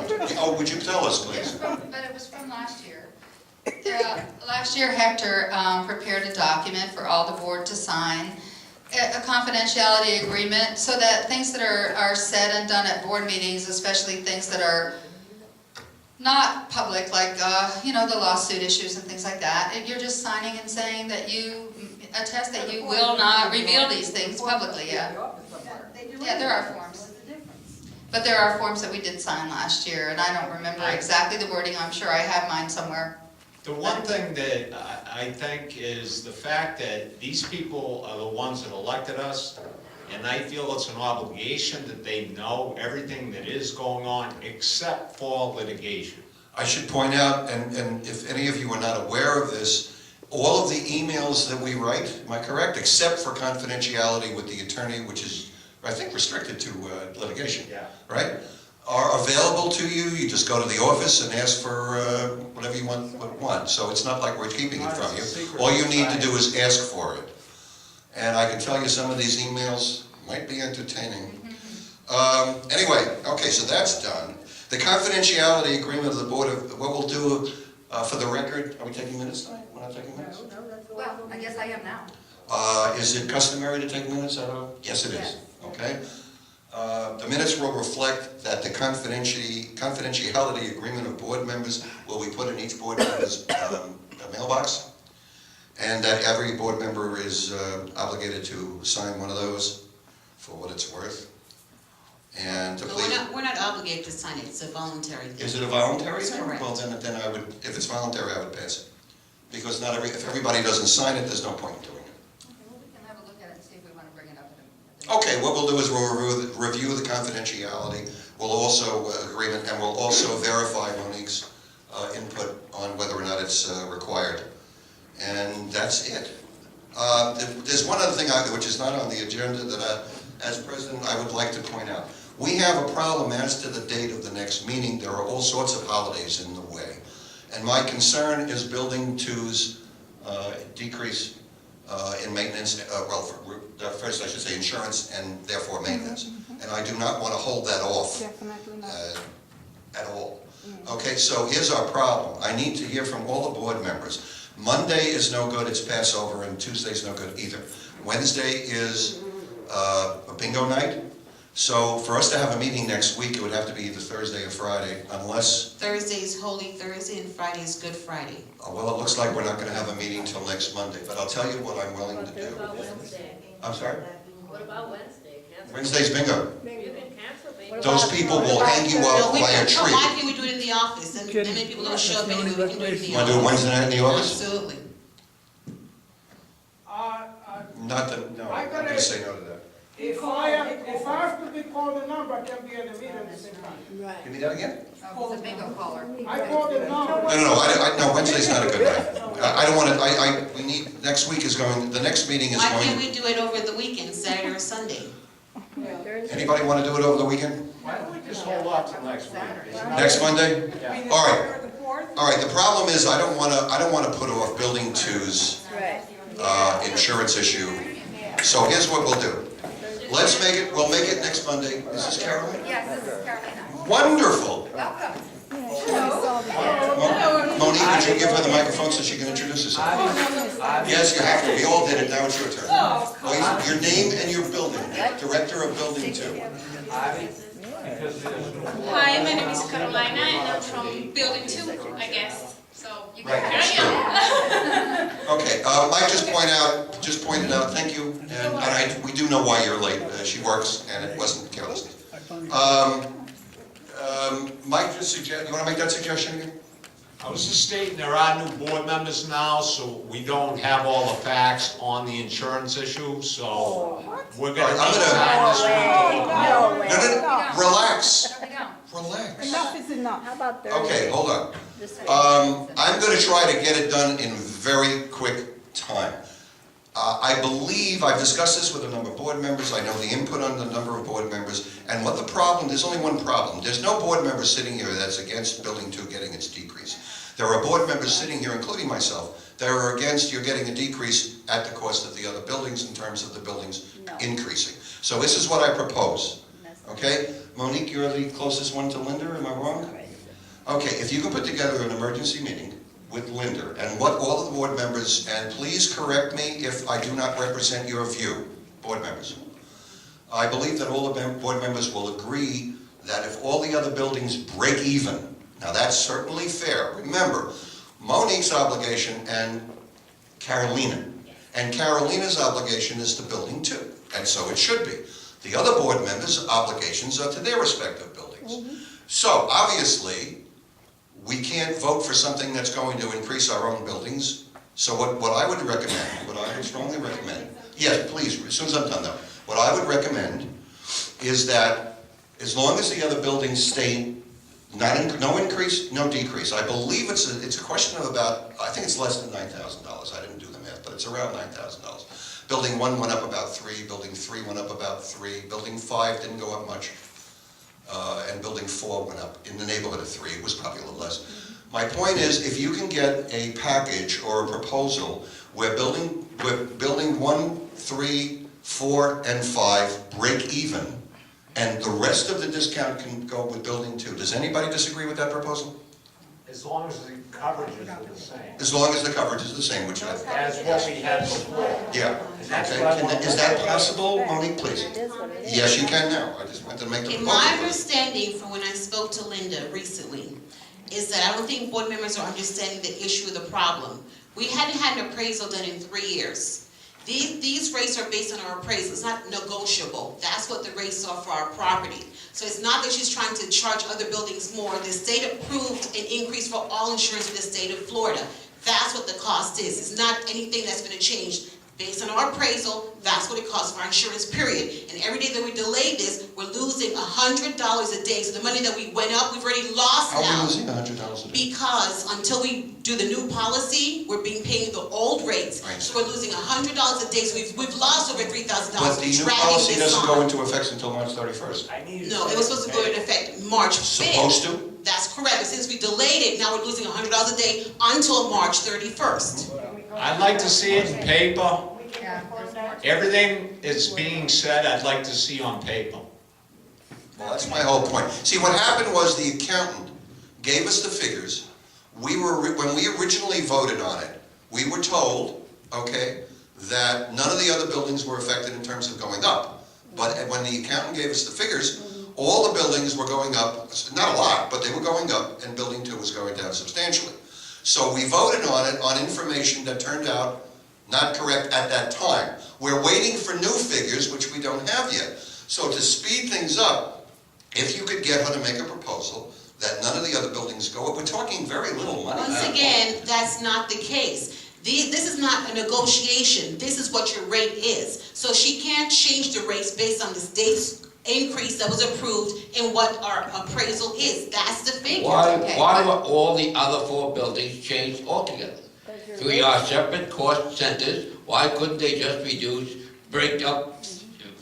Oh, would you tell us, please? But it was from last year. Last year, Hector prepared a document for all the board to sign, a confidentiality agreement, so that things that are said and done at board meetings, especially things that are not public, like, you know, the lawsuit issues and things like that, you're just signing and saying that you attest that you will not reveal these things publicly, yeah. Yeah, there are forms. But there are forms that we did sign last year, and I don't remember exactly the wording. I'm sure I have mine somewhere. The one thing that I think is the fact that these people are the ones that elected us, and I feel it's an obligation that they know everything that is going on except for litigation. I should point out, and if any of you are not aware of this, all of the emails that we write, am I correct, except for confidentiality with the attorney, which is, I think, restricted to litigation, Yeah. right, are available to you. You just go to the office and ask for whatever you want. So it's not like we're keeping it from you. All you need to do is ask for it. And I can tell you some of these emails might be entertaining. Anyway, okay, so that's done. The confidentiality agreement of the board, what we'll do for the record, are we taking minutes tonight? We're not taking minutes? Well, I guess I am now. Is it customary to take minutes? Yes, it is. Okay. The minutes will reflect that the confidentiality agreement of board members will be put in each board member's mailbox, and that every board member is obligated to sign one of those for what it's worth. And to No, please, we're not obligated to sign it, it's a voluntary thing. is it a voluntary That's thing? correct. Well, then I would, if it's voluntary, I would pass it. Because if everybody doesn't sign it, there's no point in doing it. Okay, well, we can have a look at it and see if we want to bring it up at the Okay, what we'll do is we'll review the confidentiality, we'll also agreement, and we'll also verify Monique's input on whether or not it's required. And that's it. There's one other thing which is not on the agenda that as president I would like to point out. We have a problem as to the date of the next meeting. There are all sorts of holidays in the way. And my concern is Building 2's decrease in maintenance, first I should say insurance and therefore maintenance. And I do not want to hold that off at all. Okay, so here's our problem. I need to hear from all the board members. Monday is no good, it's Passover, and Tuesday's no good either. Wednesday is a bingo night. So for us to have a meeting next week, it would have to be either Thursday or Friday, unless... Thursday is Holy Thursday and Friday is Good Friday. Well, it looks like we're not going to have a meeting till next Monday, but I'll tell you what I'm willing to do. What about Wednesday? I'm sorry? What about Wednesday? Cancel. Wednesday's bingo. You can cancel bingo. Those people will hang you up by a tree. Why can't we do it in the office? And many people don't show up anyway, we can do it in the You want to do it office. Wednesday night in the office? Absolutely. Not that, no, I'm going to say no to that. If I have to be called a number, I can be at the meeting at the same time. Give me that again? Oh, it's a bingo caller. I called the number. No, Wednesday's not a good night. I don't want to, we need, next week is going, the next meeting is Why can't going, we do it over the weekend, Saturday or Sunday? anybody want to do it over the weekend? Why don't we just hold off till next week? Next Monday? Yeah. All right. All right, the problem is I don't want to put off Building 2's insurance issue. So here's what we'll do. We'll make it next Monday. Is this Caroline? Yes, this is Carolina. Wonderful. Welcome. Monique, would you give her the microphone so she can introduce herself? Yes, you have to. We all did it. Now it's your turn. Please, your name and your building. Director of Building 2. Hi, my name is Carolina and I'm from Building 2, I guess. So you can Right, that's carry on. Okay, Mike just pointed out, thank you, and we do know why you're late. She works, and it wasn't carelessness. Mike just suggested, you want to make that suggestion again? I was just stating there are new board members now, so we don't have all the facts on the insurance issue, so we're going to I'm need gonna- time this week to look at it. No, relax, No, we don't. relax. Enough is enough. How about Thursday? Okay, hold on. I'm going to try to get it done in very quick time. I believe, I've discussed this with a number of board members, I know the input on the number of board members, and what the problem, there's only one problem. There's no board member sitting here that's against Building 2 getting its decrease. There are board members sitting here, including myself, that are against you getting a decrease at the cost of the other buildings in terms of the buildings increasing. So this is what I propose, okay? Monique, you're the closest one to Linda, am I wrong? Okay, if you can put together an emergency meeting with Linda and what all of the board members, and please correct me if I do not represent your view, board members. I believe that all the board members will agree that if all the other buildings break even, now that's certainly fair. Remember, Monique's obligation and Carolina's obligation is to building 2, and so it should be. The other board members' obligations are to their respective buildings. So obviously, we can't vote for something that's going to increase our own buildings. So what I would recommend, what I would strongly recommend, yes, please, as soon as I'm done though, what I would recommend is that as long as the other buildings stay, no increase, no decrease. I believe it's a question of about, I think it's less than $9,000. I didn't do the math, but it's around $9,000. Building 1 went up about 3, building 3 went up about 3, building 5 didn't go up much, and building 4 went up in the neighborhood of 3. It was probably a little less. My point is, if you can get a package or a proposal where building 1, 3, 4, and 5 break even, and the rest of the discount can go with building 2. Does anybody disagree with that proposal? As long as the coverages are the same. As long as the coverage is the same, which I... As what we had before. Yeah. And that's Okay. what I want. Is that possible, Monique, please? It is what it is. Yes, you can now. I just wanted to make the Okay, proposal. my understanding from when I spoke to Linda recently is that I don't think board members are understanding the issue of the problem. We hadn't had an appraisal done in 3 years. These rates are based on our appraisal. It's not negotiable. That's what the rates are for our property. So it's not that she's trying to charge other buildings more. The state approved an increase for all insurance in the state of Florida. That's what the cost is. It's not anything that's going to change. Based on our appraisal, that's what it costs for our insurance, period. And every day that we delay this, we're losing $100 a day. So the money that we went up, we've already lost How now. are we losing $100 a day? Because until we do the new policy, we're being paid the old rates. Right. So we're losing $100 a day. So we've lost over $3,000. But the new dragging policy this doesn't on. go into effect until March 31st. No, it was supposed to go into effect March 5th. Supposed to? That's correct. But since we delayed it, now we're losing $100 a day until March 31st. I'd like to see it in paper. Yeah. Everything is being said, I'd like to see on paper. Well, that's my whole point. See, what happened was the accountant gave us the figures. When we originally voted on it, we were told, okay, that none of the other buildings were affected in terms of going up. But when the accountant gave us the figures, all the buildings were going up, not a lot, but they were going up, and building 2 was going down substantially. So we voted on it on information that turned out not correct at that time. We're waiting for new figures, which we don't have yet. So to speed things up, if you could get her to make a proposal that none of the other buildings go up, we're talking very little money. Once again, that's not the case. This is not a negotiation. This is what your rate is. So she can't change the rates based on the state's increase that was approved and what our appraisal is. That's the figure. Why were all the other 4 buildings changed altogether? 3 are separate cost centers. Why couldn't they just break up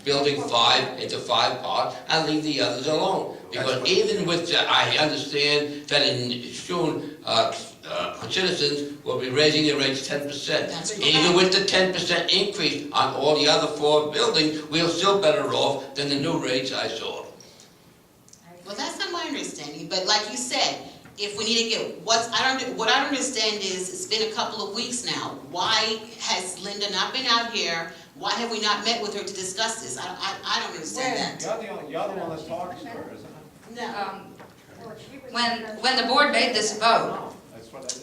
building 5 into 5 parts and leave the others alone? Because even with, I understand that in June, citizens will be raising their rates 10%. Even with the 10% increase on all the other 4 buildings, we're still better off than the new rates I saw. Well, that's not my understanding, but like you said, if we need to get, what I don't understand is, it's been a couple of weeks now. Why has Linda not been out here? Why have we not met with her to discuss this? I don't understand that. You're the one that talks to her, isn't it? No. When the board made this vote,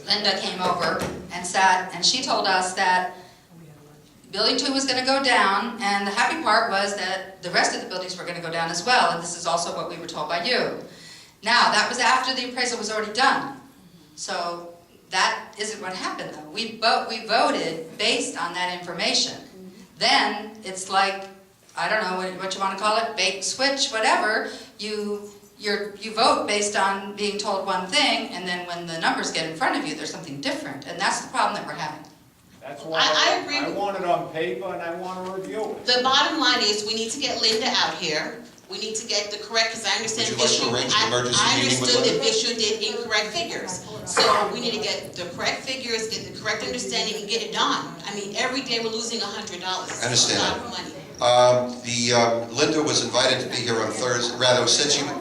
Linda came over and sat, and she told us that building 2 was going to go down, and the happy part was that the rest of the buildings were going to go down as well, and this is also what we were told by you. Now, that was after the appraisal was already done. So that isn't what happened, though. We voted based on that information. Then it's like, I don't know what you want to call it, bait and switch, whatever. You vote based on being told one thing, and then when the numbers get in front of you, there's something different, and that's the problem that we're having. That's why I agree. I want it on paper and I want to review it. The bottom line is, we need to get Linda out here. We need to get the correct, because I understand Would you like to arrange an emergency I meeting with understood that Linda? Bishop did incorrect figures. So we need to get the correct figures, get the correct understanding, and get it done. I mean, every day we're losing $100. I understand It's a lot that. of money. Linda was invited to be here on Thursday, rather said she would